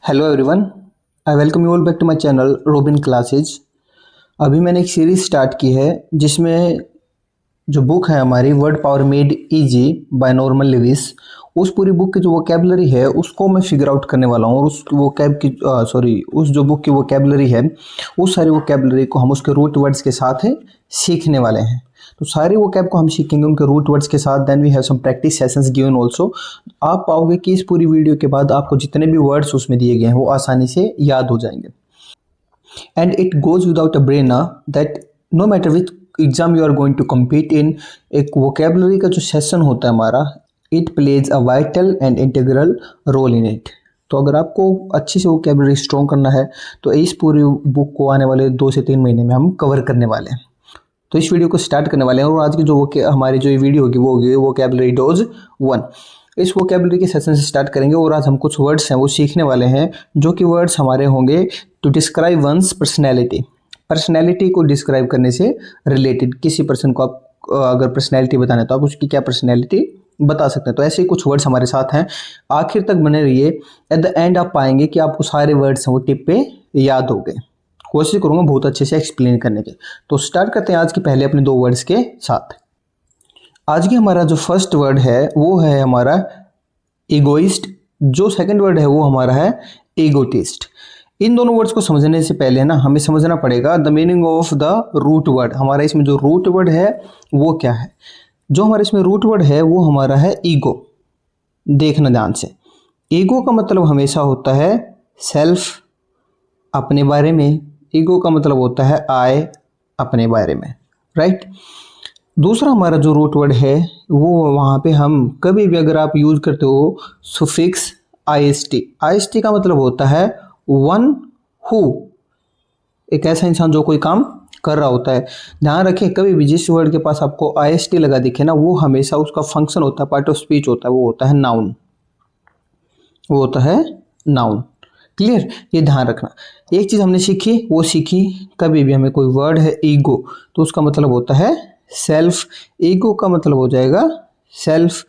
Hello everyone, I welcome you all back to my channel Robin classes. अभी मैंने एक series start की है जिसमें जो बुक है हमारी word power made easy by Norman Lewis, उस पूरी बुक की जो वोकेबलरी है उसको मैं फिगर आउट करने वाला हूँ। और उस उस जो बुक की वोकेबलरी है उस सारी वोकेबलरी को हम उसके रूट वर्ड्स के साथ सीखने वाले हैं। तो सारे वोकैब को हम सीखेंगे उनके रूट वर्ड्स के साथ। Then we have some practice sessions given also. आप पाओगे कि इस पूरी वीडियो के बाद आपको जितने भी वर्ड्स उसमें दिए गए हैं वो आसानी से याद हो जाएंगे। And it goes without a brain that no matter with exam you are going to compete in, एक वोकेबलरी का जो सेशन होता है हमारा, it plays a vital and integral role in it. तो अगर आपको अच्छी से वोकेबलरी स्ट्रॉन्ग करना है तो इस पूरी बुक को आने वाले 2 से 3 महीने में हम कवर करने वाले हैं। तो इस वीडियो को स्टार्ट करने वाले हैं और आज की जो हमारी जो ये वीडियो होगी वो होगी वोकेबलरी डोज 1। इस वोकेबलरी के सेशन से स्टार्ट करेंगे और आज हम कुछ वर्ड्स हैं वो सीखने वाले हैं जो कि वर्ड्स हमारे होंगे to describe one's personality. Personality को डिस्क्राइब करने से रिलेटेड, किसी पर्सन को आप अगर पर्सनैलिटी बताना है तो आप उसकी क्या पर्सनैलिटी बता सकते हैं। तो ऐसे ही कुछ वर्ड्स हमारे साथ हैं, आखिर तक बने रहिए। एट द एंड आप पाएंगे कि आपको सारे वर्ड्स हैं वो टिप पे याद हो गए। कोशिश करूंगा बहुत अच्छे से एक्सप्लेन करने की। तो स्टार्ट करते हैं आज के पहले अपने 2 वर्ड्स के साथ। आज की हमारा जो फर्स्ट वर्ड है वो है हमारा इगोइस्ट। जो सेकंड वर्ड है वो हमारा है ईगोटिस्ट। इन दोनों वर्ड्स को समझने से पहले ना हमें समझना पड़ेगा the meaning of the root word. हमारा इसमें जो रूट वर्ड है वो क्या है। जो हमारे इसमें रूट वर्ड है वो हमारा है ईगो। देखना ध्यान से, ईगो का मतलब हमेशा होता है सेल्फ, अपने बारे में। ईगो का मतलब होता है आई, अपने बारे में, राइट। दूसरा हमारा जो रूट वर्ड है वो वहाँ पे हम कभी भी अगर आप यूज करते हो सुफिक्स आईएसटी। आईएसटी का मतलब होता है वन हु, एक ऐसा इंसान जो कोई काम कर रहा होता है। ध्यान रखें, कभी भी जिस वर्ड के पास आपको आईएसटी लगा दिखे ना वो हमेशा उसका फंक्शन होता है, पार्ट ऑफ स्पीच होता है, वो होता है नाउन, वो होता है नाउन। क्लियर, ये ध्यान रखना। एक चीज हमने सीखी, वो सीखी कभी भी हमें कोई वर्ड है ईगो तो उसका मतलब होता है सेल्फ। ईगो का मतलब हो जाएगा सेल्फ।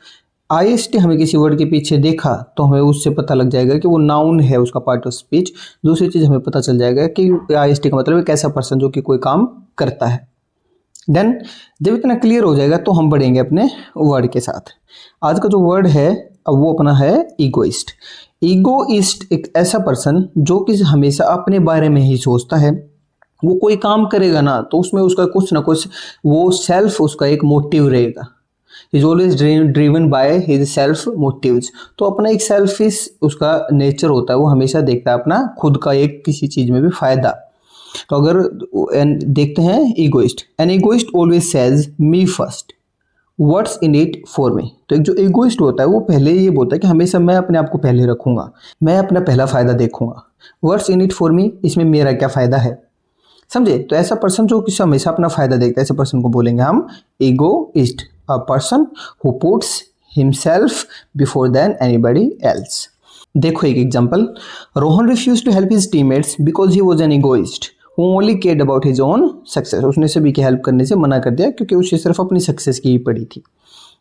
आईएसटी हमें किसी वर्ड के पीछे देखा तो हमें उससे पता लग जाएगा कि वो नाउन है, उसका पार्ट ऑफ स्पीच। दूसरी चीज हमें पता चल जाएगा कि आईएसटी का मतलब एक ऐसा पर्सन जो कि कोई काम करता है। देन जब इतना क्लियर हो जाएगा तो हम बढ़ेंगे अपने वर्ड के साथ। आज का जो वर्ड है अब वो अपना है ईगोइस्ट। ईगोइस्ट एक ऐसा पर्सन जो कि हमेशा अपने बारे में ही सोचता है। वो कोई काम करेगा ना तो उसमें उसका कुछ ना कुछ वो सेल्फ, उसका एक मोटिव रहेगा। Is always driven by his self motives. तो अपना एक सेल्फिश उसका नेचर होता है, वो हमेशा देखता है अपना खुद का एक किसी चीज में भी फायदा। तो अगर देखते हैं egoist, an egoist always says me first, what's in it for me. तो एक जो ईगोइस्ट होता है वो पहले ये बोलता है कि हमेशा मैं अपने आप को पहले रखूंगा, मैं अपना पहला फायदा देखूंगा। व्हाट्स इन इट फॉर मी, इसमें मेरा क्या फायदा है, समझे। तो ऐसा पर्सन जो कि हमेशा अपना फायदा देखता है, ऐसे पर्सन को बोलेंगे हम egoist. A person who puts himself before then anybody else. देखो एक example, Rohan refuse to help his teammates because he was an egoist who only cared about his own success। उसने सभी की हेल्प करने से मना कर दिया क्योंकि उसे सिर्फ अपनी सक्सेस की ही पड़ी थी।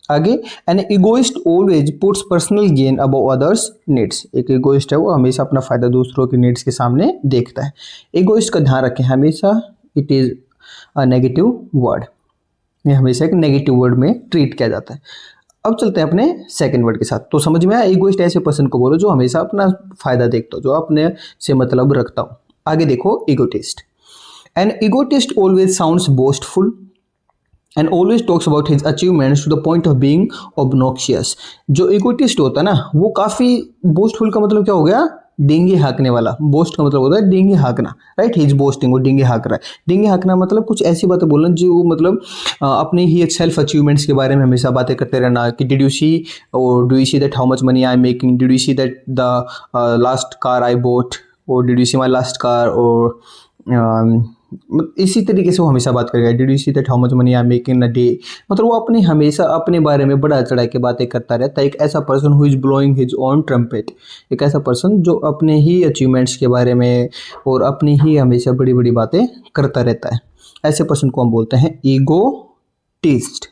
आगे, an egoist always puts personal gain above others needs. एक इगोइस्ट है वो हमेशा अपना फायदा दूसरों की नीड्स के सामने देखता है। इगोइस्ट का ध्यान रखें, हमेशा it is a negative word, ये हमेशा एक नेगेटिव वर्ड में ट्रीट किया जाता है। अब चलते हैं अपने सेकंड वर्ड के साथ। तो समझ में आया, इगोइस्ट ऐसे पर्सन को बोलो जो हमेशा अपना फायदा देखता हो, जो अपने से मतलब रखता हो। आगे देखो egotist. An egotist always sounds boastful and always talks about his achievements to the point of being obnoxious। जो egotist होता है ना वो काफी boastful का मतलब क्या हो गया, डींगे हाँकने वाला। बोस्ट का मतलब होता है डींगे हाँकना, राइट। ही इज बोस्टिंग, वो डींगे हाँक रहा है। डींगे हाँकना मतलब कुछ ऐसी बातें बोलना जो मतलब अपने ही एक सेल्फ अचीवमेंट्स के बारे में हमेशा बातें करते रहना कि डिड यू सी और do you see that how much money I am making, did you see that the last car I bought, और did you see my last car, और इसी तरीके से वो हमेशा बात करेगा। Did you see that how much money I am making a day. मतलब वो अपनी हमेशा अपने बारे में बड़ा चढ़ा के बातें करता रहता है। एक ऐसा person who is blowing his own trumpet, एक ऐसा पर्सन जो अपने ही अचीवमेंट्स के बारे में और अपनी ही हमेशा बड़ी बड़ी बातें करता रहता है। ऐसे पर्सन को हम बोलते हैं egotist.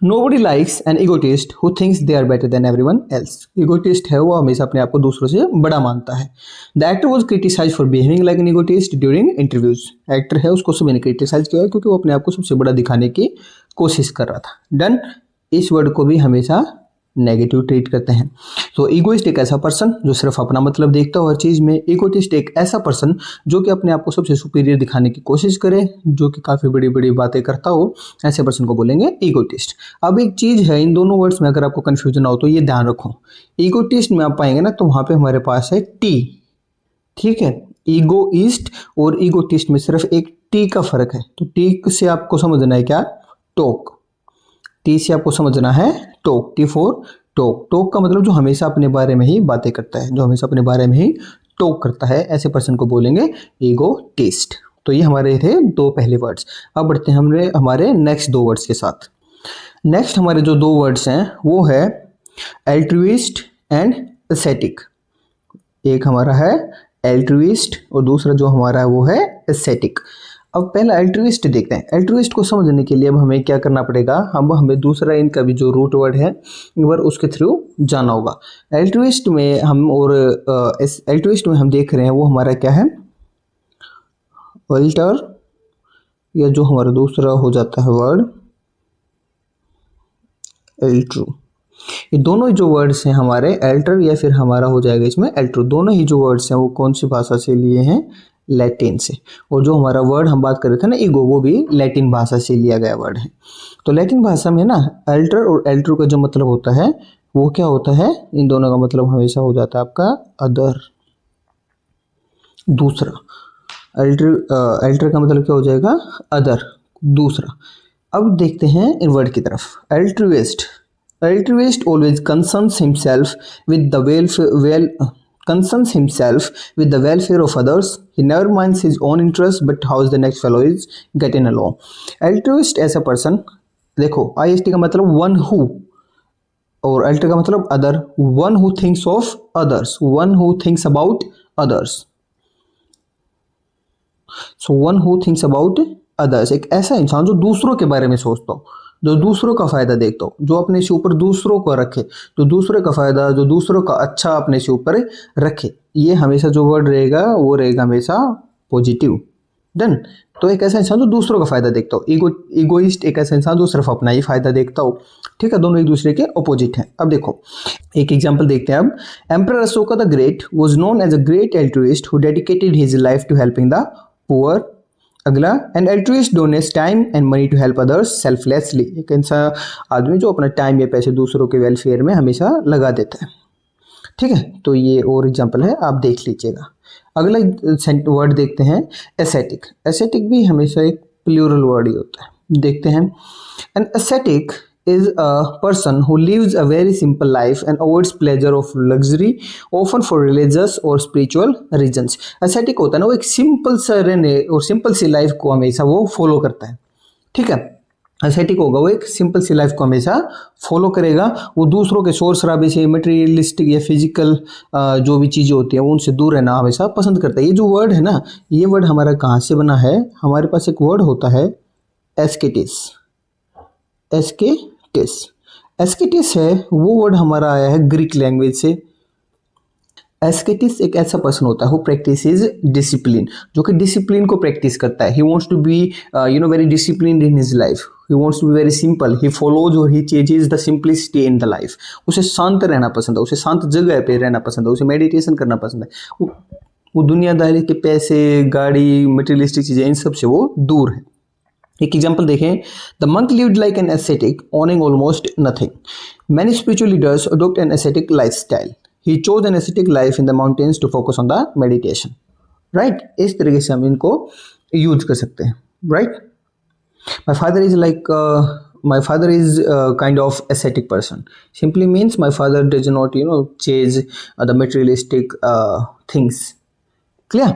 Nobody likes an egotist who thinks they are better than everyone else. Egotist है वो हमेशा अपने आप को दूसरों से बड़ा मानता है. The actor was criticized for behaving like an egotist during interviews. Actor है उसको सभी ने क्रिटिसाइज किया है क्योंकि वो अपने आप को सबसे बड़ा दिखाने की कोशिश कर रहा था. डन. इस वर्ड को भी हमेशा नेगेटिव ट्रीट करते हैं. तो ईगोइस्ट एक ऐसा पर्सन जो सिर्फ अपना मतलब देखता हो हर चीज़ में. ईगोटिस्ट एक ऐसा पर्सन जो कि अपने आप को सबसे सुपीरियर दिखाने की कोशिश करे, जो कि काफ़ी बड़ी बड़ी बातें करता हो, ऐसे पर्सन को बोलेंगे ईगोटिस्ट. अब एक चीज़ है, इन दोनों वर्ड्स में अगर आपको कन्फ्यूजन हो तो ये ध्यान रखो. ईगोटिस्ट में आप पाएंगे ना तो वहाँ पे हमारे पास है टी. ठीक है, ईगोइस्ट और ईगोटिस्ट में सिर्फ एक टी का फर्क है. तो टी से आपको समझना है क्या? टॉक. टी से आपको समझना है talk. T for talk. Talk का मतलब जो हमेशा अपने बारे में ही बातें करता है, जो हमेशा अपने बारे में ही टॉक करता है, ऐसे पर्सन को बोलेंगे ईगोटिस्ट. तो ये हमारे थे दो पहले वर्ड्स. अब बढ़ते हैं हमारे नेक्स्ट दो वर्ड्स के साथ. नेक्स्ट हमारे जो दो वर्ड्स हैं वो है एल्ट्रुइस्ट एंड एस्थेटिक. एक हमारा है एल्ट्रुइस्ट और दूसरा जो हमारा है वो है एस्थेटिक. अब पहला एल्ट्रुइस्ट देखते हैं. एल्ट्रुइस्ट को समझने के लिए अब हमें क्या करना पड़ेगा, हमें दूसरा इनका भी जो रूट वर्ड है एक बार उसके थ्रू जाना होगा. एल्ट्रुइस्ट में हम देख रहे हैं वो हमारा क्या है, अल्टर, या जो हमारा दूसरा हो जाता है वर्ड एल्ट्रू. ये दोनों जो वर्ड्स हैं हमारे एल्टर या फिर हमारा हो जाएगा इसमें एल्ट्रू. दोनों ही जो वर्ड्स हैं वो कौन सी भाषा से लिए हैं? लैटिन से. और जो हमारा वर्ड हम बात कर रहे थे ना ईगो, वो भी लैटिन भाषा से लिया गया वर्ड है. तो लैटिन भाषा में ना अल्टर और एल्ट्रू का जो मतलब होता है वो क्या होता है, इन दोनों का मतलब हमेशा हो जाता है आपका अदर, दूसरा. अल्टर का मतलब क्या हो जाएगा? अदर, दूसरा. अब देखते हैं इन वर्ड की तरफ. एल्ट्रुइस्ट always concerns himself with the welfare of others. He never minds his own interests but how the next fellow is getting along. Altruist ऐसा पर्सन, देखो IST का मतलब वन हु और अल्टर का मतलब other. One who thinks of others, one who thinks about others. So one who thinks about others, एक ऐसा इंसान जो दूसरों के बारे में सोचता हो, जो दूसरों का फायदा देखता हो, जो अपने से ऊपर दूसरों को रखे, जो दूसरे का फायदा, जो दूसरों का अच्छा अपने से ऊपर रखे. ये हमेशा जो वर्ड रहेगा वो रहेगा हमेशा पॉजिटिव. डन. तो एक ऐसा इंसान जो दूसरों का फायदा देखता हो. ईगोइस्ट एक ऐसा इंसान जो सिर्फ अपना ही फायदा देखता हो. ठीक है, दोनों एक दूसरे के अपोजिट हैं. अब देखो एक एग्जांपल देखते हैं. अब emperor Ashoka the great was known as a great altruist who dedicated his life to helping the poor. अगला, an altruist donates time and money to help others selflessly. एक इंसान आदमी जो अपना टाइम या पैसे दूसरों के वेलफेयर में हमेशा लगा देता है. ठीक है, तो ये और एग्जांपल है, आप देख लीजिएगा. अगला वर्ड देखते हैं एस्थेटिक. एस्थेटिक भी हमेशा एक प्लूरल वर्ड ही होता है. देखते हैं. An aesthetic is a person who lives a very simple life and avoids pleasure of luxury, often for religious or spiritual reasons. Ascetic होता है ना, वो एक सिंपल सा रहने और सिंपल सी लाइफ को हमेशा वो फॉलो करता है. ठीक है, एस्थेटिक होगा वो एक सिंपल सी लाइफ को हमेशा फॉलो करेगा. वो दूसरों के शोर शराबे से, मटेरियलिस्टिक या फिजिकल जो भी चीज़ें होती हैं उनसे दूर रहना हमेशा पसंद करता है. ये जो वर्ड है ना, ये वर्ड हमारा कहाँ से बना है? हमारे पास एक वर्ड होता है एस्केटिस. एस्केटिस है वो वर्ड हमारा आया है ग्रीक लैंग्वेज से. एस्केटिस एक ऐसा पर्सन होता है हु प्रैक्टिसेस डिसिप्लिन, जो कि डिसिप्लिन को प्रैक्टिस करता है. He wants to be very disciplined in his life. He wants to be very simple. He follows और he chases the simplicity in the life. उसे शांत रहना पसंद है, उसे शांत जगह पे रहना पसंद है, उसे मेडिटेशन करना पसंद है. वो दुनियादारी के पैसे, गाड़ी, मटेरियलिस्टिक चीज़ें, इन सब से वो दूर है. एक एग्जाम्पल देखें. The monk lived like an aesthetic, owning almost nothing. Many spiritual leaders adopt an ascetic lifestyle. He chose an ascetic life in the mountains to focus on the meditation. Right? इस तरीके से हम इनको use कर सकते हैं. Right? My father is kind of ascetic person. Simply means my father does not chase the materialistic things. Clear?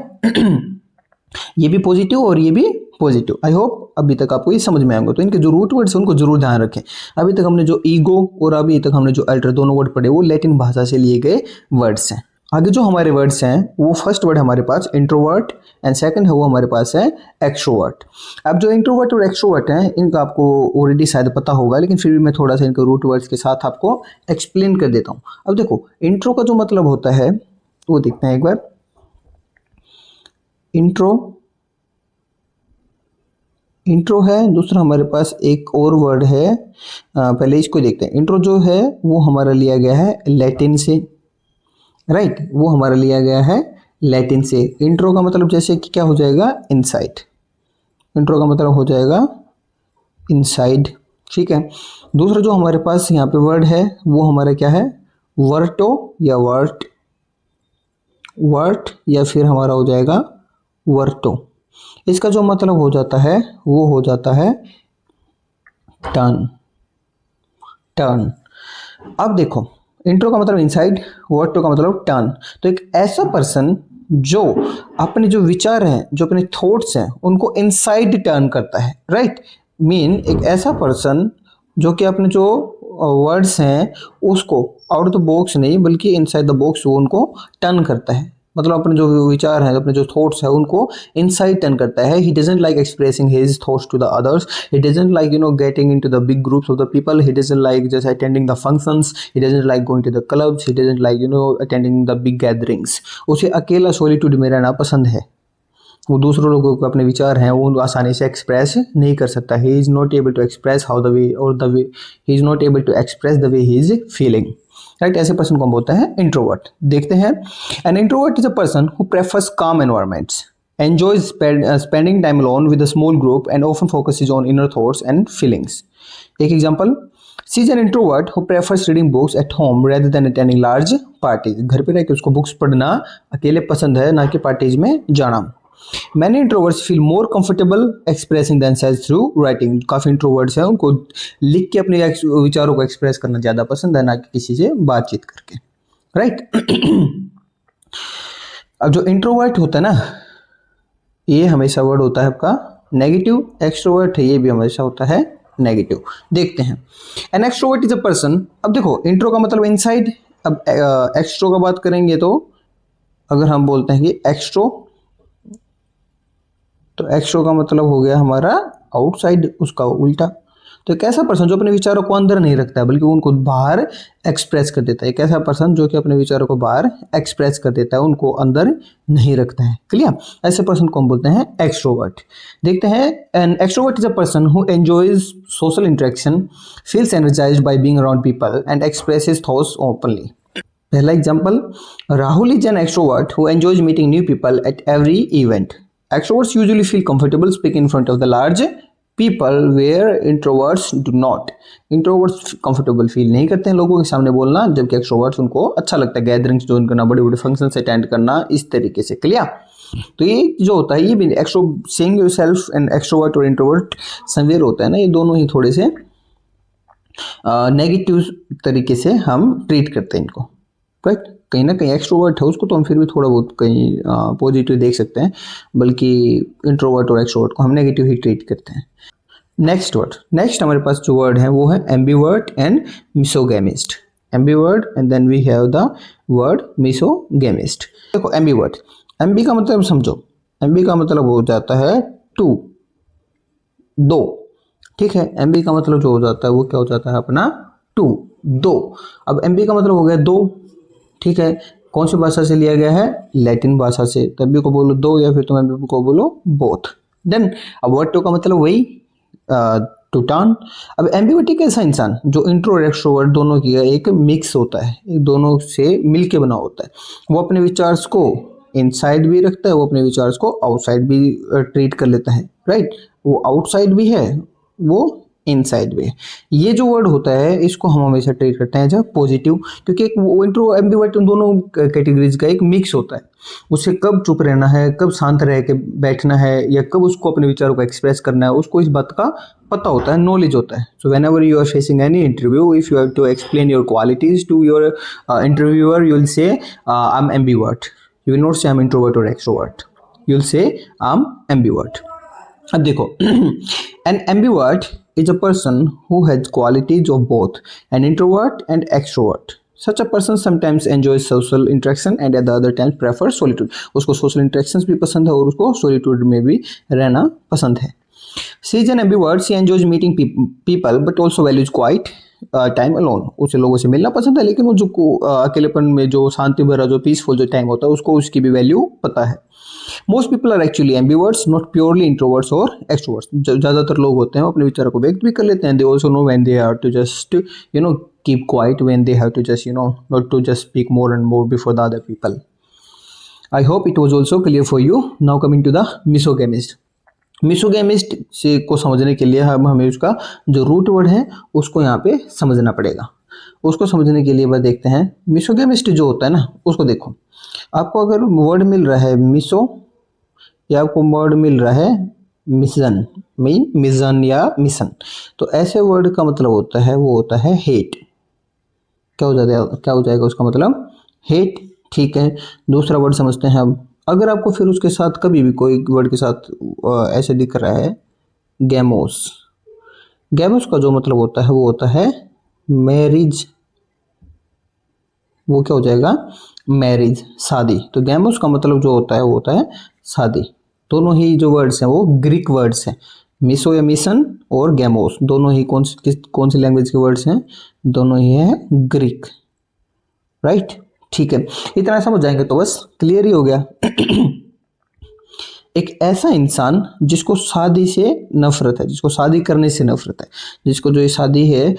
ये भी पॉजिटिव और ये भी पॉजिटिव. आई होप अभी तक आपको ये समझ में आएंगे. तो इनके जो रूट वर्ड्स हैं उनको जरूर ध्यान रखें. अभी तक हमने जो ईगो और अभी तक हमने जो अल्टर दोनों वर्ड पढ़े वो लैटिन भाषा से लिए गए वर्ड्स हैं. आगे जो हमारे वर्ड्स हैं वो फर्स्ट वर्ड हमारे पास इंट्रोवर्ट एंड सेकंड है वो हमारे पास है एक्सट्रोवर्ट। अब जो इंट्रोवर्ट और एक्सट्रोवर्ट हैं इनका आपको ऑलरेडी शायद पता होगा, लेकिन फिर भी मैं थोड़ा सा इनके रूट वर्ड्स के साथ आपको एक्सप्लेन कर देता हूँ। अब देखो इंट्रो का जो मतलब होता है वो देखते हैं एक बार। इंट्रो है, दूसरा हमारे पास एक और वर्ड है, पहले इसको देखते हैं। इंट्रो जो है वो हमारा लिया गया है लैटिन से, राइट वो हमारा लिया गया है लैटिन से। इंट्रो का मतलब जैसे कि क्या हो जाएगा, इनसाइड। इंट्रो का मतलब हो जाएगा इनसाइड, ठीक है। दूसरा जो हमारे पास यहाँ पे वर्ड है वो हमारा क्या है, वर्टो या वर्ट या फिर हमारा हो जाएगा वर्टो। इसका जो मतलब हो जाता है वो हो जाता है टर्न। अब देखो इंट्रो का मतलब इनसाइड, वर्टो का मतलब टर्न। तो एक ऐसा पर्सन जो अपने जो विचार हैं, जो अपने थॉट्स हैं उनको इनसाइड टर्न करता है, राइट। मीन एक ऐसा पर्सन जो कि अपने जो वर्ड्स हैं उसको आउट ऑफ द बॉक्स नहीं बल्कि इनसाइड द बॉक्स वो उनको टर्न करता है। मतलब अपने जो विचार हैं, अपने जो थॉट्स हैं उनको इनसाइड टर्न करता है। He doesn't like expressing his thoughts to the others, he doesn't like getting into the big groups of the people, he doesn't like just attending the functions, he doesn't like going to the clubs, he doesn't like attending the big gatherings. उसे अकेला solitude में रहना पसंद है। वो दूसरों लोगों को अपने विचार हैं वो आसानी से एक्सप्रेस नहीं कर सकता। He is not able to express how the way और the way he is not able to express the way he is feeling, right. ऐसे पर्सन को हम बोलते हैं इंट्रोवर्ट। देखते हैं, an introvert is a person who prefers calm environments, enjoys spending time alone with a small group and often focuses on inner thoughts and feelings. एक example, she is an introvert who prefers reading books at home rather than attending large parties. घर पे रह के उसको books पढ़ना अकेले पसंद है, ना कि पार्टीज में जाना। Many introverts feel more comfortable expressing themselves through writing. काफ़ी introverts हैं, उनको लिख के अपने विचारों को एक्सप्रेस करना ज़्यादा पसंद है, ना कि किसी से बातचीत करके, राइट। अब जो इंट्रोवर्ट होता है ना, ये हमेशा वर्ड होता है आपका नेगेटिव। एक्सट्रोवर्ट है, ये भी हमेशा होता है नेगेटिव। देखते हैं, an extrovert is a person. अब देखो इंट्रो का मतलब इनसाइड, अब एक्सट्रो का बात करेंगे तो अगर हम बोलते हैं कि एक्सट्रो, तो एक्सट्रो का मतलब हो गया हमारा आउटसाइड, उसका उल्टा। तो एक ऐसा पर्सन जो अपने विचारों को अंदर नहीं रखता है बल्कि उनको बाहर एक्सप्रेस कर देता है। एक ऐसा पर्सन जो कि अपने विचारों को बाहर एक्सप्रेस कर देता है, उनको अंदर नहीं रखता है। क्लियर, ऐसे पर्सन को हम बोलते हैं एक्सट्रोवर्ट। देखते हैं, an extrovert is a person who enjoys social interaction, feels energized by being around people and expresses thoughts openly. पहला example, Rahul is an extrovert who enjoys meeting new people at every event. Extroverts usually feel comfortable speaking in front of the large people where introverts do not. Introverts comfortable feel नहीं करते हैं लोगों के सामने बोलना, जबकि extroverts उनको अच्छा लगता है गैदरिंग्स ज्वाइन करना, बड़े बड़े फंक्शंस अटेंड करना, इस तरीके से। क्लियर, तो ये जो होता है ये भी सेइंग योरसेल्फ एंड एक्सट्रोवर्ट और इंट्रोवर्ट समवेयर होता है ना, ये दोनों ही थोड़े से नेगेटिव तरीके से हम ट्रीट करते हैं इनको, राइट। कहीं ना कहीं एक्सट्रोवर्ट है उसको तो हम फिर भी थोड़ा बहुत कहीं पॉजिटिव देख सकते हैं, बल्कि इंट्रोवर्ट और एक्सट्रोवर्ट को हम नेगेटिव ही ट्रीट करते हैं। नेक्स्ट हमारे पास जो वर्ड है वो है ambivert and misogamist. Ambivert and then we have the word misogamist. देखो एम्बीवर्ट, एम्बी का मतलब समझो, एम्बी का मतलब हो जाता है टू, दो, ठीक है। एम्बी का मतलब जो हो जाता है वो क्या हो जाता है अपना टू, दो। अब एम्बी का मतलब हो गया दो, ठीक है। कौन सी भाषा से लिया गया है, लैटिन भाषा से। तो एम्बी को बोलो दो या फिर तुम एम्बी को बोलो बोथ। देन अब वर्ड टू का मतलब वही टू टर्न। अब एम्बीवर्ट एक ऐसा इंसान जो इंट्रो और एक्सट्रोवर्ट दोनों की एक मिक्स होता है, एक दोनों से मिलके बना होता है। वो अपने विचार्स को इनसाइड भी रखता है, वो अपने विचार्स को आउटसाइड भी ट्रीट कर लेता है, राइट। वो आउटसाइड भी है, वो इनसाइड भी है। ये जो वर्ड होता है इसको हम हमेशा ट्रीट करते हैं जब पॉजिटिव, क्योंकि एक वो इंट्रो एम्बीवर्ट उन दोनों कैटेगरीज का एक मिक्स होता है। उसे कब चुप रहना है, कब शांत रह के बैठना है, या कब उसको अपने विचारों को एक्सप्रेस करना है, उसको इस बात का पता होता है, नॉलेज होता है। So whenever you are facing any interview, if you have to explain your qualities to your interviewer, you will say I am ambivert. You will not say I am introvert और extrovert, you will say I am ambivert. अब देखो, an ambivert is a person who has qualities of both an introvert and extrovert. Such a person sometimes enjoy social interaction and at the other times prefer solitude. उसको social interactions भी पसंद है और उसको solitude में भी रहना पसंद है। She is an ambivert, she enjoys meeting people but also values quiet time alone. उसे लोगों से मिलना पसंद है, लेकिन वो जो अकेलेपन में जो शांति भरा जो पीसफुल जो टाइम होता है उसको उसकी भी वैल्यू पता है। Most people are actually ambiverts, not purely introverts और एक्सट्रोवर्ट्स। ज़्यादातर लोग होते हैं अपने विचारों को व्यक्त भी कर लेते हैं। They also know when they have to just keep quiet, when they have to just not to just speak more and more before the other people. I hope it was also clear for you. Now coming to the misogamist. Misogamist से को समझने के लिए हमें उसका जो root word है उसको यहाँ पे समझना पड़ेगा। उसको समझने के लिए बस देखते हैं मिसोगैमिस्ट जो होता है ना, उसको देखो। आपको अगर वर्ड मिल रहा है मिसो या आपको वर्ड मिल रहा है मिशन, मिशन या मिशन, तो ऐसे वर्ड का मतलब होता है वो होता है हेट। क्या हो जाएगा उसका मतलब हेट। ठीक है, दूसरा वर्ड समझते हैं अब। अगर आपको फिर उसके साथ कभी भी कोई वर्ड के साथ ऐसे दिख रहा है गैमोस, गैमोस का जो मतलब होता है वो होता है मैरिज। वो क्या हो जाएगा मैरिज, शादी। तो गैमोस का मतलब जो होता है वो होता है शादी। दोनों ही जो वर्ड्स हैं वो ग्रीक वर्ड्स हैं। मिसो या मिशन और गैमोस दोनों ही कौन सी लैंग्वेज के वर्ड्स हैं? दोनों ही है ग्रीक, राइट। ठीक है, इतना समझ जाएंगे तो बस क्लियर ही हो गया। एक ऐसा इंसान जिसको शादी से नफरत है, जिसको शादी करने से नफरत है, जिसको जो ये शादी है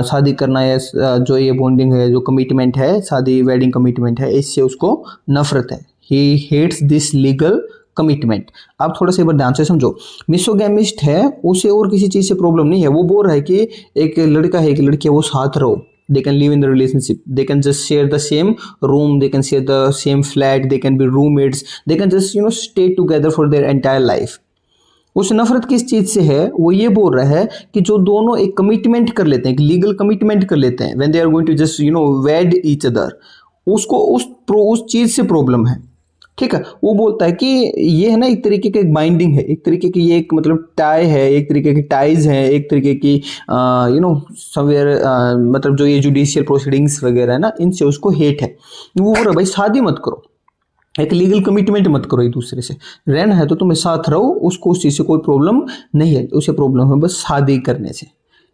शादी करना या जो ये बॉन्डिंग है, जो कमिटमेंट है, शादी वेडिंग कमिटमेंट है, इससे उसको नफरत है। He hates this legal commitment. आप थोड़ा सा एक बार ध्यान से समझो। मिसोगैमिस्ट है, उसे और किसी चीज से प्रॉब्लम नहीं है। वो बोल रहा है कि एक लड़का है, एक लड़की है, वो साथ रहो, they can live in the relationship, they can just share the same room, they can share the same flat, they can be roommates, they can just stay together for their entire life। उस नफरत किस चीज से है? वो ये बोल रहा है कि जो दोनों एक कमिटमेंट कर लेते हैं, एक लीगल कमिटमेंट कर लेते हैं, when they are going to just wed each other, उसको उस चीज से प्रॉब्लम है। ठीक है, वो बोलता है कि ये है ना एक तरीके की एक बाइंडिंग है, एक तरीके की ये एक मतलब टाई है, एक तरीके की टाइज है, एक तरीके की समवेयर मतलब जो ये जुडिशियल प्रोसीडिंग्स वगैरह है ना, इनसे उसको हेट है। वो बोल रहा है भाई शादी मत करो, एक लीगल कमिटमेंट मत करो, एक दूसरे से रहना है तो तुम्हें साथ रहो, उसको उस चीज से कोई प्रॉब्लम नहीं है, उसे प्रॉब्लम है बस शादी करने से।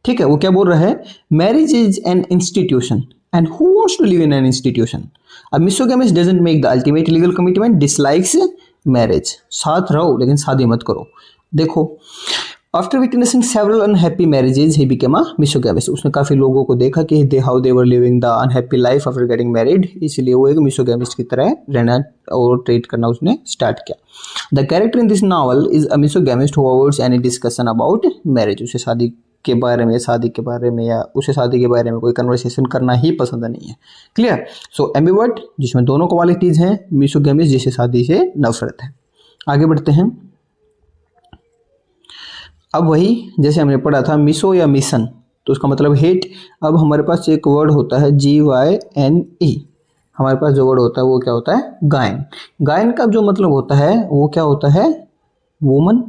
ठीक है, वो क्या बोल रहा है? Marriage is an institution and who wants to live in an institution. अब misogamist doesn't make the ultimate legal commitment, dislikes marriage. साथ रहो लेकिन शादी मत करो। देखो, after witnessing several unhappy marriages he became a misogamist. उसने काफी लोगों को देखा कि how they were living the unhappy life after getting married, इसलिए वो एक मिसोगैमिस्ट की तरह रहना और ट्रीट करना उसने स्टार्ट किया। The character in this novel is a misogamist who avoids any discussion about marriage. उसे शादी के बारे में, शादी के बारे में या उसे शादी के बारे में कोई कन्वर्सेशन करना ही पसंद नहीं है। क्लियर? सो एम्बिवर्ट जिसमें दोनों क्वालिटीज हैं, मिसोगैमिस्ट जिसे शादी से नफरत है। आगे बढ़ते हैं। अब वही जैसे हमने पढ़ा था मिसो या मिशन, तो उसका मतलब हेट। अब हमारे पास एक वर्ड होता है GYNE। हमारे पास जो वर्ड होता है वो क्या होता है? गायन। गायन का जो मतलब होता है वो क्या होता है? वुमन,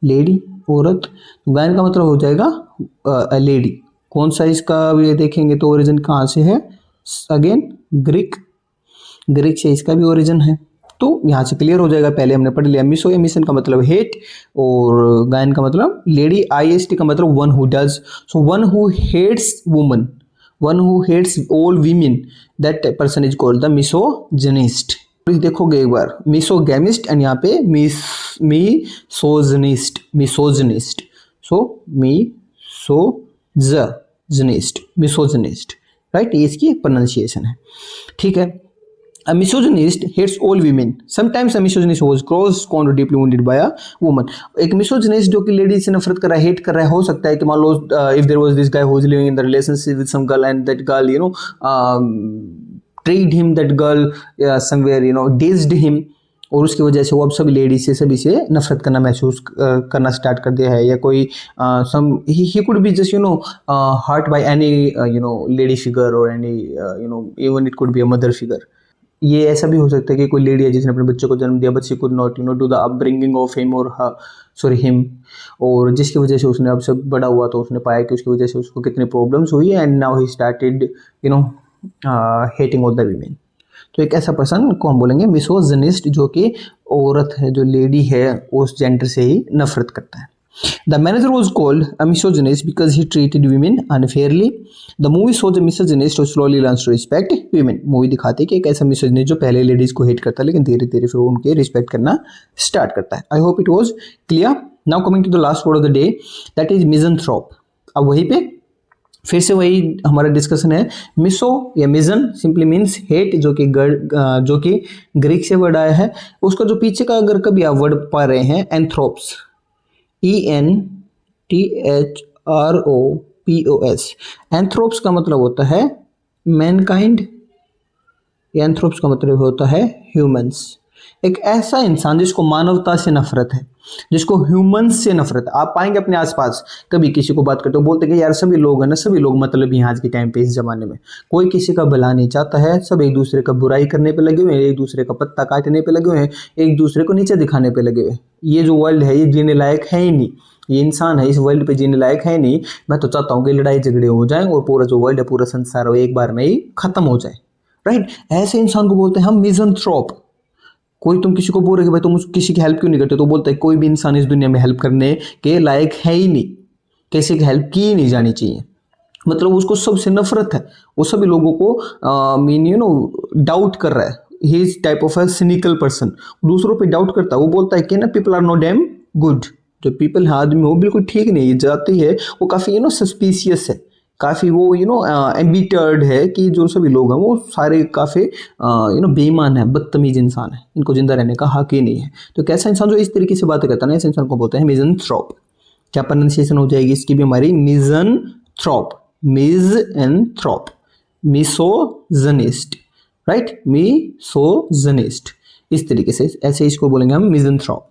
लेडी, औरत। तो गायन का मतलब हो जाएगा लेडी। कौन सा इसका ये देखेंगे तो ओरिजिन कहाँ से है? अगेन ग्रीक से इसका भी ओरिजिन है। तो यहाँ से क्लियर हो जाएगा, पहले हमने पढ़ लिया। मिसो या मिशन का मतलब हेट और गायन का मतलब लेडी। IST का मतलब one who does. So one who hates woman, one who hates all women, that person is called the misogynist. देखोगे एक बार मिसोगैमिस्ट एंड यहाँ पे मिसोजिनिस्ट। सो मिसोजिनिस्ट, राइट, ये इसकी प्रोनाउंसिएशन है। ठीक है। A misogynist hates all women. Sometimes a misogynist was cross-cornered, deeply wounded by a woman. एक misogynist जो कि लेडी से नफरत कर रहा है, हेट कर रहा है, हो सकता है कि मान लो if there was this guy who was living in the relationship with some girl and that girl treated him, that girl somewhere dissed him, और उसकी वजह से वो अब सभी लेडी से, सभी से नफरत करना महसूस करना स्टार्ट कर दिया है। या कोई he could be just hurt by any lady figure or any even it could be a mother figure. ये ऐसा भी हो सकता है कि कोई लेडी है जिसने अपने बच्चे को जन्म दिया, but she could not do the upbringing of him और हिम, और जिसकी वजह से उसने अब सब बड़ा हुआ तो उसने पाया कि उसकी वजह से उसको कितनी प्रॉब्लम्स हुई, and now he started hating all the women. तो एक ऐसा पर्सन को हम बोलेंगे मिसोजिनिस्ट, जो कि औरत है, जो लेडी है, उस जेंडर से ही नफरत करता है। The manager was called a misogynist because he treated women unfairly. The movie shows a misogynist who slowly learns to respect women. Movie दिखाती है कि एक ऐसा मिसोजिनिस्ट जो पहले लेडीज को हेट करता है लेकिन धीरे धीरे फिर उनके रिस्पेक्ट करना स्टार्ट करता है। I hope it was clear. Now coming to the last word of the day, that is misanthrope. अब वहीं पे फिर से वही हमारा डिस्कशन है। मिसो या मिजन सिंपली मीन्स हेट, जो कि ग्रीक से वर्ड आया है। उसका जो पीछे का अगर कभी आप वर्ड पा रहे हैं, एंथ्रोप्स, ENTHROPOS। एंथ्रोप्स का मतलब होता है मैनकाइंड, एंथ्रोप्स का मतलब होता है ह्यूमंस। एक ऐसा इंसान जिसको मानवता से नफरत है, जिसको ह्यूमंस से नफरत है। आप पाएंगे अपने आसपास कभी किसी को बात करते हो बोलते हैं कि यार सभी लोग हैं ना, सभी लोग मतलब ही आज के टाइम पे, इस जमाने में कोई किसी का भला नहीं चाहता है, सब एक दूसरे का बुराई करने पे लगे हुए हैं, एक दूसरे का पत्ता काटने पे लगे हुए हैं, एक दूसरे को नीचे दिखाने पे लगे हुए हैं। ये जो वर्ल्ड है ये जीने लायक है ही नहीं, ये इंसान है इस वर्ल्ड पे जीने लायक है नहीं। मैं तो चाहता हूँ कि लड़ाई झगड़े हो जाएं और पूरा जो वर्ल्ड है, पूरा संसार एक बार में ही खत्म हो जाए, राइट। ऐसे इंसान को बोलते हैं हम मिज़anthrope। कोई तुम किसी को बोल रहे कि भाई तुम किसी की हेल्प क्यों नहीं करते, तो बोलता है कोई भी इंसान इस दुनिया में हेल्प करने के लायक है ही नहीं, किसी की हेल्प की ही नहीं जानी चाहिए। मतलब उसको सबसे नफरत है, वो सभी लोगों को डाउट कर रहा है। He is type of a cynical person, दूसरों पे डाउट करता है। वो बोलता है कि ना people are no damn good, जो पीपल है, आदमी वो बिल्कुल ठीक नहीं है, जाती है वो काफ़ी सस्पिशियस है, काफ़ी वो एम्बिटर्ड है कि जो सभी लोग हैं वो सारे काफ़ी बेईमान है, बदतमीज इंसान है, इनको जिंदा रहने का हक ही नहीं है। तो कैसा इंसान जो इस तरीके से बातें करता है ना, ऐसे इंसान को बोलते हैं मिज़anthrope। क्या प्रोनाउंसिएशन हो जाएगी इसकी भी हमारी, misanthrope, misanthrope, misogynist, right, misogynist. इस तरीके से ऐसे इसको बोलेंगे हम misanthrope.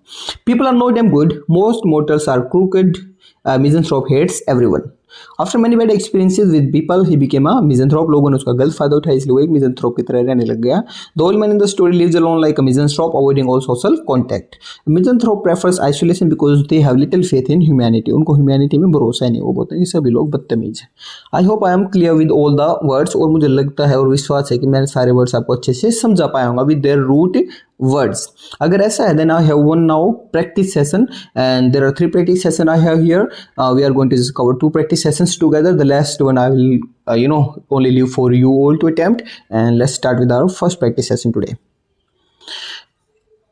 People are not damn good, most mortals are crooked, misanthrope hates everyone. After many bad experiences with people he became a misanthrope. लोगों ने उसका गलत फायदा उठाया, इसलिए वो एक मिज़anthrope की तरह रहने लग गया। The old man in the story lives alone like a misanthrope, avoiding all social contact. Misanthrope prefers isolation because they have little faith in humanity. उनको ह्यूमैनिटी में भरोसा नहीं, वो बोलते हैं कि सभी लोग बदतमीज हैं। आई hope I am clear with all the words, और मुझे लगता है और विश्वास है कि मैंने सारे वर्ड्स आपको अच्छे से समझा पाया होगा विद देयर रूट words. अगर ऐसा है then I have one now practice session, and there are 3 practice session I have here. We are going to just cover 2 practice sessions together. The last one I will only leave for you all to attempt, and let's start with our first practice session today.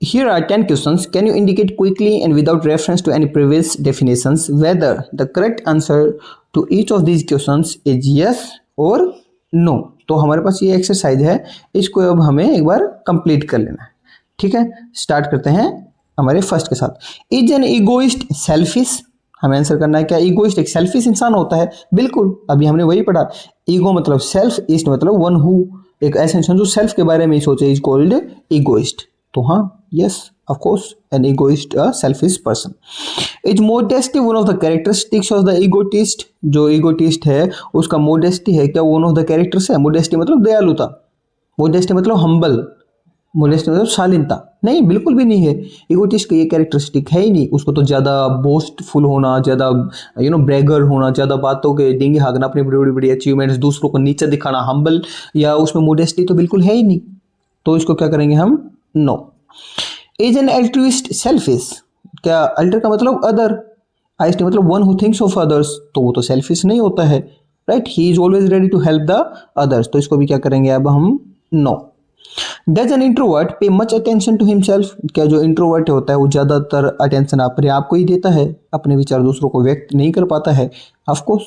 Here are 10 questions. Can you indicate quickly and without reference to any previous definitions whether the correct answer to each of these questions is yes or no? तो हमारे पास ये exercise है, इसको अब हमें एक बार complete कर लेना है। ठीक है, स्टार्ट करते हैं हमारे फर्स्ट के साथ। Is an egoist selfish? हमें आंसर करना है क्या इगोइस्ट एक सेल्फिश इंसान होता है? बिल्कुल, अभी हमने वही पढ़ा। ईगो मतलब सेल्फ, ईस्ट मतलब वन हु, एक ऐसा इंसान जो सेल्फ के बारे में ही सोचे, इज कॉल्ड इगोइस्ट। तो हाँ, yes of course an egoist a selfish person. Is modesty one of the characteristics of the egotist? जो इगोटिस्ट है उसका मोडेस्टी है क्या वन ऑफ द कैरेक्टर्स है? मोडेस्टी मतलब दयालुता, मोडेस्टी मतलब हम्बल, मोडेस्टी मतलब शालीनता? नहीं, बिल्कुल भी नहीं है। इगोटिस्ट का ये कैरेक्टरिस्टिक है ही नहीं। उसको तो ज़्यादा बोस्टफुल होना, ज़्यादा ब्रैगर होना, ज़्यादा बातों के डिंगे हाँकना, अपनी बड़ी बड़ी बड़ी अचीवमेंट्स दूसरों को नीचे दिखाना, हम्बल या उसमें मोडेस्टी तो बिल्कुल है ही नहीं। तो इसको क्या करेंगे हम? No. Is an altruist selfish? क्या अल्टर का मतलब अदर, आइस्ट मतलब one who thinks of others, तो वो तो सेल्फिश नहीं होता है, right. He is always ready to help the others, तो इसको भी क्या करेंगे अब हम? No. Does an introvert pay much attention to himself? क्या जो इंट्रोवर्ट होता है वो ज़्यादातर अटेंशन अपने आप को ही देता है, अपने विचार दूसरों को व्यक्त नहीं कर पाता है? ऑफकोर्स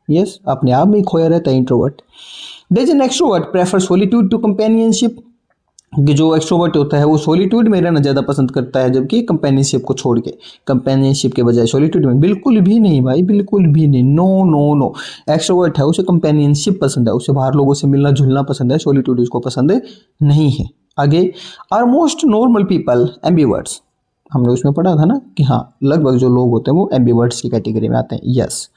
यस, अपने आप में ही खोया रहता है introvert. Does an extrovert prefer solitude to companionship? कि जो एक्सट्रोवर्ट होता है वो सोलिट्यूड में रहना ज़्यादा पसंद करता है, जबकि कंपेनियनशिप को छोड़ के, कंपेनियनशिप के बजाय सोलिट्यूड में? बिल्कुल भी नहीं भाई, बिल्कुल भी नहीं। नो नो नो, एक्सट्रोवर्ट है उसे कंपेनियनशिप पसंद है, उसे बाहर लोगों से मिलना जुलना पसंद है, सोलिट्यूड उसको पसंद नहीं है। आगे, आर मोस्ट नॉर्मल पीपल एम्बिवर्ट्स? हमने उसमें पढ़ा था ना कि हाँ, लगभग जो लोग होते हैं वो एम्बिवर्ट्स की कैटेगरी में आते हैं। Yes.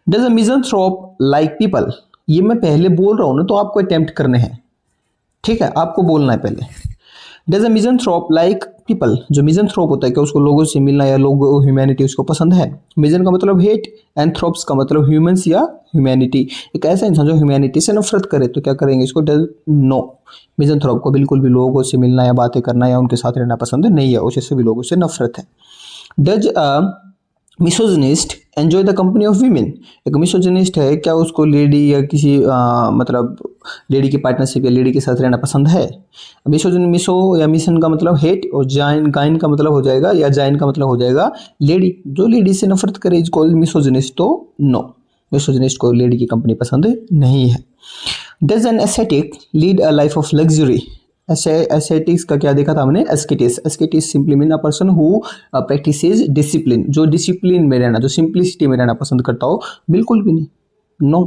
Does a misanthrope like people? ये मैं पहले बोल रहा हूँ ना, तो आपको अटेम्प्ट करने हैं, ठीक है, आपको बोलना है पहले। डज अ मिज़ान्थ्रोप लाइक पीपल, जो मिज़ान्थ्रोप होता है क्या उसको लोगों से मिलना या लोगों ह्यूमैनिटी उसको पसंद है। मिज़न का मतलब हेट, एंथ्रोप्स का मतलब ह्यूमंस या ह्यूमैनिटी। एक ऐसा इंसान जो ह्यूमैनिटी से नफरत करे तो क्या करेंगे इसको, डज नो। मिज़ान्थ्रोप को बिल्कुल भी लोगों से मिलना या बातें करना या उनके साथ रहना पसंद नहीं है, उसे सभी लोगों से नफरत है। Does a misogynist enjoy the company of women, एक मिसोजिनिस्ट है क्या उसको लेडी या किसी मतलब लेडी की पार्टनरशिप या लेडी के साथ रहना पसंद है। मिसोजिन, मिसो या मिशन का मतलब हेट और जाइन, गाइन का मतलब हो जाएगा या जाइन का मतलब हो जाएगा लेडी, जो लेडी से नफरत करे इज कॉल्ड मिसोजिनिस्ट, तो नो, मिसोजिनिस्ट को लेडी की कंपनी पसंद नहीं है। Does an aesthetic lead a life of luxury, aesthetics का क्या देखा था हमने, ascetics. Ascetics simply mean a person who practices discipline, जो डिसिप्लिन में रहना, जो सिंप्लिसिटी में रहना पसंद करता हो, बिल्कुल भी नहीं, no.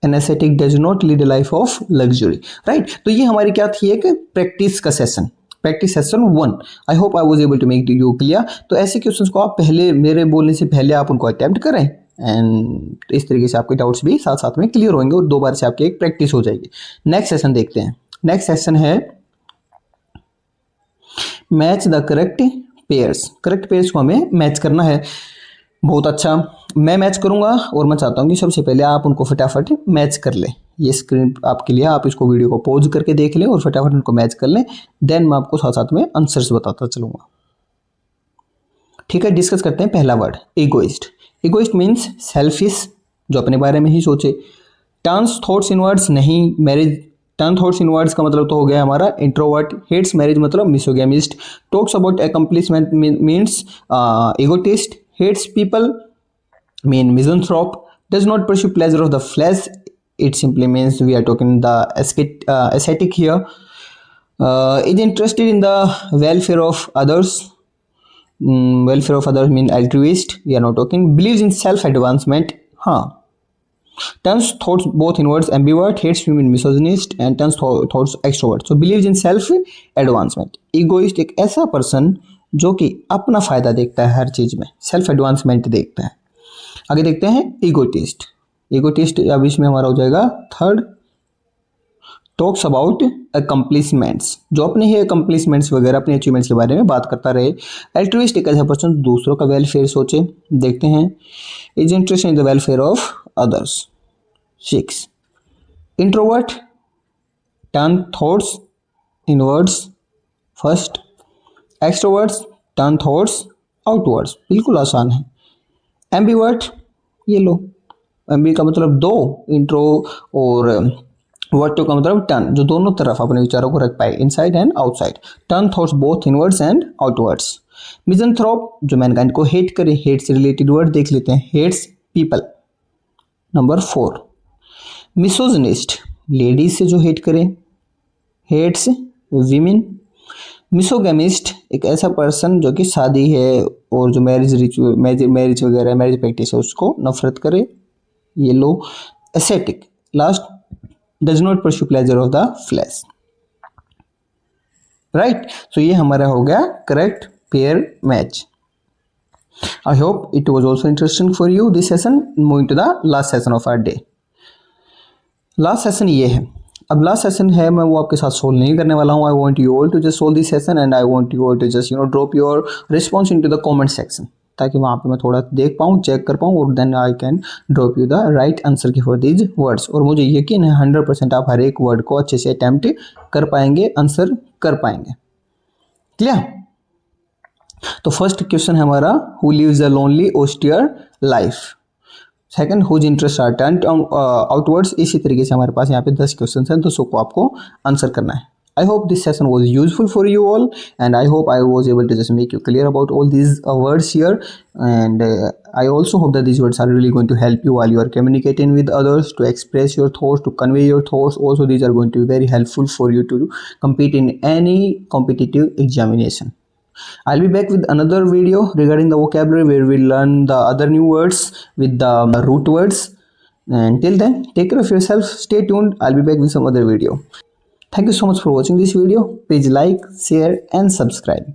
An aesthetic does not lead a life of luxury, right. तो ये हमारी क्या थी, एक प्रैक्टिस का session, practice session 1। I hope I was able to make you clear. तो ऐसे क्वेश्चंस को आप पहले, मेरे बोलने से पहले आप उनको अटेम्प्ट करें एंड इस तरीके से आपके डाउट्स भी साथ साथ में क्लियर होंगे और 2 बार से आपकी एक प्रैक्टिस हो जाएगी। नेक्स्ट सेशन देखते हैं। नेक्स्ट सेशन है match the correct pairs. Correct pairs को हमें मैच करना है। बहुत अच्छा, मैं मैच करूंगा और मैं चाहता हूं कि सबसे पहले आप उनको फटाफट मैच कर लें। ये स्क्रीन आपके लिए, आप इसको वीडियो को पॉज करके देख लें और फटाफट उनको मैच कर लें, देन मैं आपको साथ साथ में आंसर्स बताता चलूंगा। ठीक है, डिस्कस करते हैं। पहला word egoist. Egoist means selfish, जो अपने बारे में ही सोचे। टर्न्स थॉट्स इनवर्ड्स, नहीं मैरिज, टर्न थॉट्स इनवर्ड्स का मतलब तो हो गया हमारा इंट्रोवर्ट। हेट्स मैरिज मतलब misogamist. Talks about accomplishment means egotist. Hates people mean misanthrope. Does not pursue pleasure of the flesh, it simply means we are talking the ascetic here. Is interested in the welfare of others. Welfare of others mean altruist, we are not talking. Believes in self advancement, हाँ. Turns thoughts both inwards, ambivert. Hates women, misogynist. And turns thoughts extrovert. So believes in self advancement. Egoist एक ऐसा person जो कि अपना फायदा देखता है हर चीज में, सेल्फ एडवांसमेंट देखता है। आगे देखते हैं इगोटिस्ट। इगोटिस्ट अब इसमें हमारा हो जाएगा थर्ड। टॉक्स अबाउट अकम्प्लिशमेंट्स, जो अपने ही अकम्प्लिशमेंट्स वगैरह, अपने अचीवमेंट्स के बारे में बात करता रहे। एल्ट्रुइस्ट एक ऐसा पर्सन दूसरों का वेलफेयर सोचे। देखते हैं, is interested in the welfare of others. 6 introvert, turn thoughts inwards first. Extroverts, turn thoughts outwards, बिल्कुल आसान है। एम्बीवर्ट, ये लो, एम्बी का मतलब दो, इंट्रो और वर्टो का मतलब टर्न, जो दोनों तरफ अपने विचारों को रख पाए, inside and outside. Turn thoughts both inwards and outwards. Misanthrope, जो मैनकाइंड को हेट करे। हेट से रिलेटेड वर्ड देख लेते हैं, hates people. Number 4 misogynist, ladies से जो हेट करे, हेट्स वीमेन। मिसोगैमिस्ट, एक ऐसा पर्सन जो कि शादी है और जो मैरिज रिचुअल, मैरिज वगैरह, मैरिज प्रैक्टिस है उसको नफरत करे, ये लो। Aesthetic last, does not pursue pleasure of the flash, right. So ये हमारा हो गया correct pair match. I hope it was also interesting for you this session. Moving to the last session of our day. Last session ये है। अब last session है, मैं वो आपके साथ सोल्व नहीं करने वाला हूँ। I want you all to just solve this session and I want you all to just drop your response into the comment section, ताकि वहाँ पे मैं थोड़ा देख पाऊँ, चेक कर पाऊँ और then I can drop you the right answer की फॉर दीज वर्ड्स। और मुझे यकीन है 100% आप हर एक वर्ड को अच्छे से अटेम्प्ट कर पाएंगे, आंसर कर पाएंगे। क्लियर? तो फर्स्ट क्वेश्चन है हमारा, who lives a lonely austere life. Second, whose interest are turned outwards. इसी तरीके से हमारे पास यहाँ पे 10 क्वेश्चन हैं, 200 को आपको आंसर करना है। I hope this session was useful for you all, and I hope I was able to just make you clear about all these words here, and I also hope that these words are really going to help you while you are communicating with others, to express your thoughts, to convey your thoughts. Also, these are going to be very helpful for you to compete in any competitive examination. I'll be back with another video regarding the vocabulary, where we'll learn the other new words with the root words. And till then, take care of yourself, stay tuned. I'll be back with some other video. Thank you so much for watching this video. Please like, share and subscribe.